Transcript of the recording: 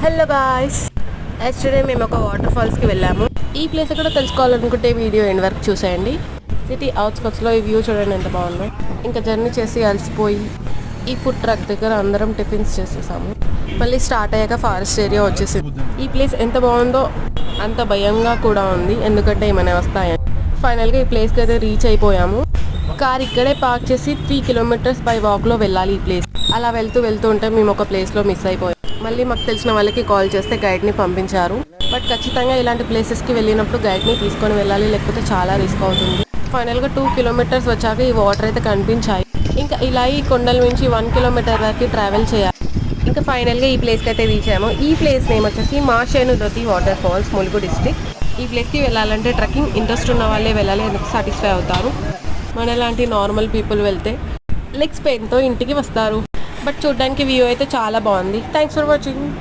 Hello guys, actually మేము ఒక water ఫాల్స్కి వెళ్ళాము. ఈ ప్లేస్ ఎక్కడ తెలుసుకోవాలనుకుంటే వీడియో ఎండ్ వరకు చూసేయండి. సిటీ అవుట్స్కట్స్లో ఈ వ్యూ చూడండి ఎంత బాగుందో. ఇంకా జర్నీ చేసి అలసిపోయి ఈ ఫుడ్ ట్రక్ దగ్గర అందరం టిఫిన్స్ చేసేసాము. మళ్ళీ స్టార్ట్ అయ్యాక ఫారెస్ట్ ఏరియా వచ్చేసింది. ఈ ప్లేస్ ఎంత బాగుందో అంత భయంగా కూడా ఉంది, ఎందుకంటే ఏమైనా వస్తాయని. ఫైనల్గా ఈ ప్లేస్కి అయితే రీచ్ అయిపోయాము. కార్ ఇక్కడే పార్క్ చేసి 3 కిలోమీటర్స్ బై వాక్లో వెళ్ళాలి ఈ ప్లేస్. అలా వెళ్తూ ఉంటే మేము ఒక ప్లేస్లో మిస్ అయిపోయాం. మళ్ళీ మాకు తెలిసిన వాళ్ళకి కాల్ చేస్తే గైడ్ని పంపించారు. బట్ ఖచ్చితంగా ఇలాంటి ప్లేసెస్కి వెళ్ళినప్పుడు గైడ్ని తీసుకొని వెళ్ళాలి, లేకపోతే చాలా రిస్క్ అవుతుంది. ఫైనల్గా 2 కిలోమీటర్స్ వచ్చాక ఈ వాటర్ అయితే కనిపించాయి. ఇంకా ఇలా ఈ కొండల నుంచి 1 కిలోమీటర్ వరకు ట్రావెల్ చేయాలి. ఇంకా ఫైనల్గా ఈ ప్లేస్కి అయితే రీచ్ అయ్యాము. ఈ ప్లేస్ నేమ్ వచ్చేసి మాషేనుదొతి వాటర్ ఫాల్స్, ములుగు డిస్ట్రిక్ట్. ఈ ప్లేస్కి వెళ్ళాలంటే ట్రెక్కింగ్ ఇంట్రెస్ట్ ఉన్న వాళ్ళే వెళ్ళాలి, ఎందుకు సాటిస్ఫై అవుతారు. మనలాంటి నార్మల్ పీపుల్ వెళ్తే లెగ్స్ పెయిన్తో ఇంటికి వస్తారు. బట్ చూడడానికి వ్యూ అయితే చాలా బాగుంది. Thanks for watching.